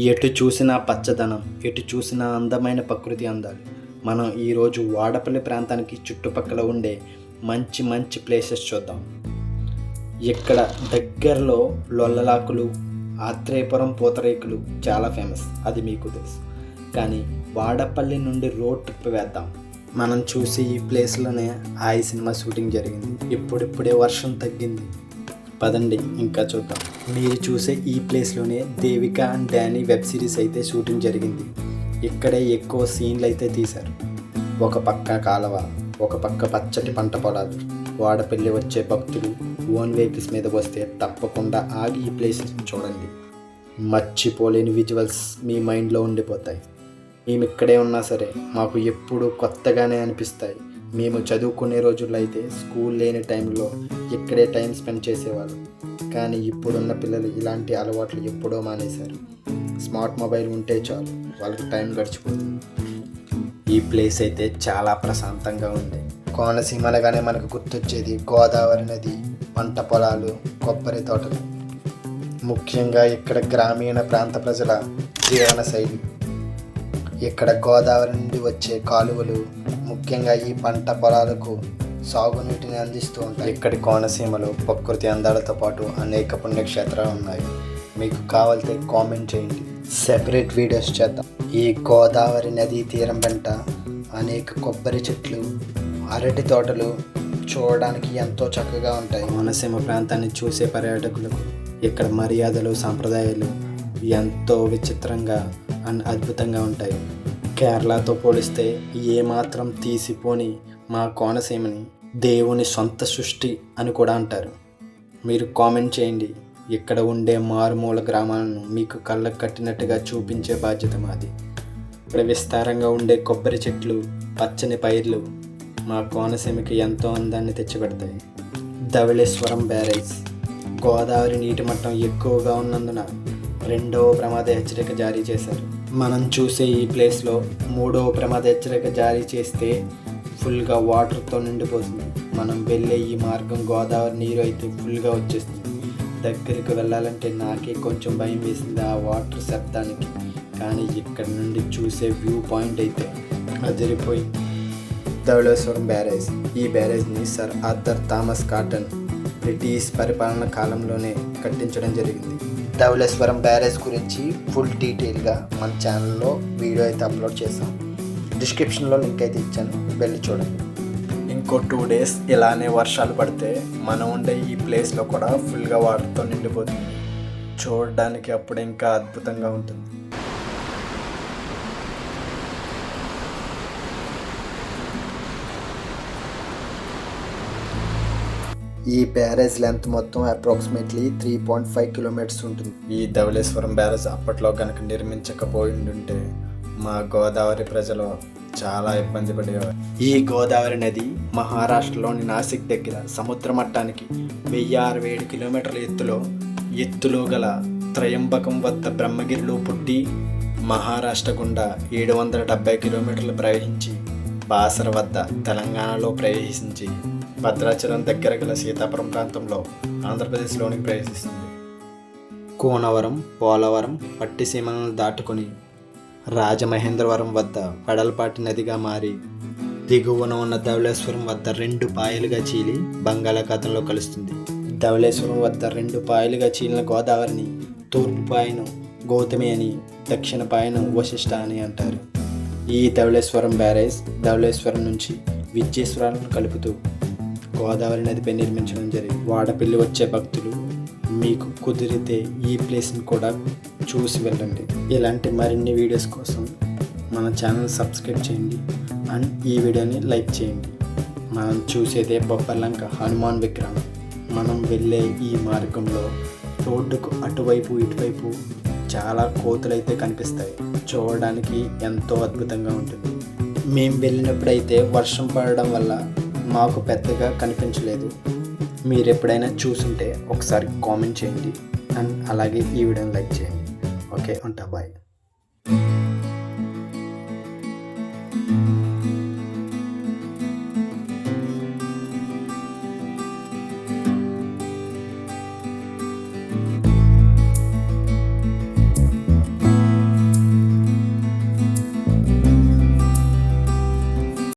ఎటు చూసినా పచ్చదనం, ఎటు చూసినా అందమైన ప్రకృతి అందాలు. మనం ఈరోజు వాడపల్లి ప్రాంతానికి చుట్టుపక్కల ఉండే మంచి మంచి ప్లేసెస్ చూద్దాం. ఇక్కడ దగ్గరలో లొల్లలాకులు, ఆత్రేయపురం పూతరేకులు చాలా ఫేమస్, అది మీకు తెలుసు. కానీ వాడపల్లి నుండి రోడ్ ట్రిప్ వేద్దాం. మనం చూసి ఈ ప్లేస్లోనే ఆయి సినిమా షూటింగ్ జరిగింది. ఇప్పుడిప్పుడే వర్షం తగ్గింది, పదండి ఇంకా చూద్దాం. మీరు చూసే ఈ ప్లేస్లోనే Devika and Danny web series అయితే షూటింగ్ జరిగింది. ఇక్కడే ఎక్కువ సీన్లు అయితే తీశారు. ఒక పక్క కాలువ, ఒక పక్క పచ్చటి పంట పొలాలు. వాడపల్లి వచ్చే భక్తులు ఓన్ వెహికల్స్ మీద వస్తే తప్పకుండా ఆగి ఈ ప్లేసెస్ చూడండి. మర్చిపోలేని విజువల్స్ మీ మైండ్లో ఉండిపోతాయి. మేము ఇక్కడే ఉన్నా సరే మాకు ఎప్పుడూ కొత్తగానే అనిపిస్తాయి. మేము చదువుకునే రోజుల్లో అయితే స్కూల్ లేని టైంలో ఇక్కడే టైం స్పెండ్ చేసేవాళ్ళు. కానీ ఇప్పుడున్న పిల్లలు ఇలాంటి అలవాట్లు ఎప్పుడో మానేశారు. స్మార్ట్ మొబైల్ ఉంటే చాలు, వాళ్ళకి టైం గడిచిపోతుంది. ఈ ప్లేస్ అయితే చాలా ప్రశాంతంగా ఉంది. కోనసీమ అనగానే మనకు గుర్తొచ్చేది గోదావరి నది, పంట పొలాలు, కొబ్బరి తోటలు. ముఖ్యంగా ఇక్కడ గ్రామీణ ప్రాంత ప్రజల జీవన శైలి. ఇక్కడ గోదావరి నుండి వచ్చే కాలువలు ముఖ్యంగా ఈ పంట పొలాలకు సాగునీటిని అందిస్తూ ఉంటాయి. ఇక్కడి కోనసీమలో ప్రకృతి అందాలతో పాటు అనేక పుణ్యక్షేత్రాలు ఉన్నాయి. మీకు కావాలితే కామెంట్ చేయండి, సెపరేట్ వీడియోస్ చేద్దాం. ఈ గోదావరి నదీ తీరం వెంట అనేక కొబ్బరి చెట్లు, అరటి తోటలు చూడడానికి ఎంతో చక్కగా ఉంటాయి. కోనసీమ ప్రాంతాన్ని చూసే పర్యాటకులకు ఇక్కడ మర్యాదలు, సాంప్రదాయాలు ఎంతో విచిత్రంగా అండ్ అద్భుతంగా ఉంటాయి. కేరళతో పోలిస్తే ఏమాత్రం తీసిపోని మా కోనసీమని దేవుని సొంత సృష్టి అని కూడా అంటారు. మీరు కామెంట్ చేయండి. ఇక్కడ ఉండే మారుమూల గ్రామాలను మీకు కళ్ళకు కట్టినట్టుగా చూపించే బాధ్యత మాది. ఇక్కడ విస్తారంగా ఉండే కొబ్బరి చెట్లు, పచ్చని పైర్లు మా కోనసీమకి ఎంతో అందాన్ని తెచ్చిపెడతాయి. ధవళేశ్వరం బ్యారేజ్. గోదావరి నీటి మట్టం ఎక్కువగా ఉన్నందున 2వ ప్రమాద హెచ్చరిక జారీ చేశారు. మనం చూసే ఈ ప్లేస్లో 3వ ప్రమాద హెచ్చరిక జారీ చేస్తే ఫుల్గా వాటర్తో నిండిపోతుంది. మనం వెళ్ళే ఈ మార్గం గోదావరి నీరు అయితే ఫుల్గా వచ్చేస్తుంది. దగ్గరికి వెళ్ళాలంటే నాకే కొంచెం భయం వేసింది ఆ వాటర్ శబ్దానికి. కానీ ఇక్కడ నుండి చూసే వ్యూ పాయింట్ అయితే అదిరిపోయింది. ధవళేశ్వరం బ్యారేజ్. ఈ బ్యారేజ్ని Sir Arthur Thomas Cotton British పరిపాలన కాలంలోనే కట్టించడం జరిగింది. ధవళేశ్వరం బ్యారేజ్ గురించి ఫుల్ డీటెయిల్గా మన ఛానల్లో వీడియో అయితే అప్లోడ్ చేసాం. డిస్క్రిప్షన్లో లింక్ అయితే ఇచ్చాను, వెళ్ళి చూడండి. ఇంకో 2 days ఇలానే వర్షాలు పడితే మనం ఉండే ఈ ప్లేస్లో కూడా ఫుల్గా వాటర్తో నిండిపోతుంది. చూడడానికి అప్పుడు ఇంకా అద్భుతంగా ఉంటుంది. ఈ బ్యారేజ్ లెంత్ మొత్తం అప్రాక్సిమేట్లీ 3.5 kilometers ఉంటుంది. ఈ ధవళేశ్వరం బ్యారేజ్ అప్పట్లో కనుక నిర్మించకపోయిండుంటే మా గోదావరి ప్రజలు చాలా ఇబ్బంది పడేవారు. ఈ గోదావరి నది మహారాష్ట్రలోని నాసిక్ దగ్గర సముద్ర మట్టానికి 1067 kilometers ఎత్తులో గల త్రయంబకం వద్ద బ్రహ్మగిరిలో పుట్టి మహారాష్ట్ర గుండా 770 kilometers ప్రవహించి బాసర వద్ద తెలంగాణలో ప్రవేశించి భద్రాచలం దగ్గర గల సీతాపురం ప్రాంతంలో ఆంధ్రప్రదేశ్లోనికి ప్రవేశిస్తుంది. కోనవరం, పోలవరం, పట్టిసీమలను దాటుకొని రాజమహేంద్రవరం వద్ద వెడల్పాటి నదిగా మారి దిగువన ఉన్న ధవళేశ్వరం వద్ద 2 పాయలుగా చీలి బంగాళాఖాతంలో కలుస్తుంది. ధవళేశ్వరం వద్ద 2 పాయలుగా చీలిన గోదావరిని తూర్పు పాయను గౌతమి అని, దక్షిణ పాయను వశిష్ట అని అంటారు. ఈ ధవళేశ్వరం బ్యారేజ్ ధవళేశ్వరం నుంచి విద్యేశ్వరాలను కలుపుతూ గోదావరి నదిపై నిర్మించడం జరిగింది. వాడపల్లి వచ్చే భక్తులు మీకు కుదిరితే ఈ ప్లేస్ని కూడా చూసి వెళ్ళండి. ఇలాంటి మరిన్ని వీడియోస్ కోసం మన ఛానల్ సబ్స్క్రైబ్ చేయండి అండ్ ఈ వీడియోని లైక్ చేయండి. మనం చూసేదే బొబ్బర్లంక హనుమాన్ విగ్రహం. మనం వెళ్ళే ఈ మార్గంలో రోడ్డుకు అటువైపు ఇటువైపు చాలా కోతులైతే కనిపిస్తాయి. చూడడానికి ఎంతో అద్భుతంగా ఉంటుంది. మేము వెళ్ళినప్పుడైతే వర్షం పడడం వల్ల మాకు పెద్దగా కనిపించలేదు. మీరు ఎప్పుడైనా చూసుంటే ఒకసారి కామెంట్ చేయండి అండ్ అలాగే ఈ వీడియోని లైక్ చేయండి. ఓకే, ఉంటా, బాయ్.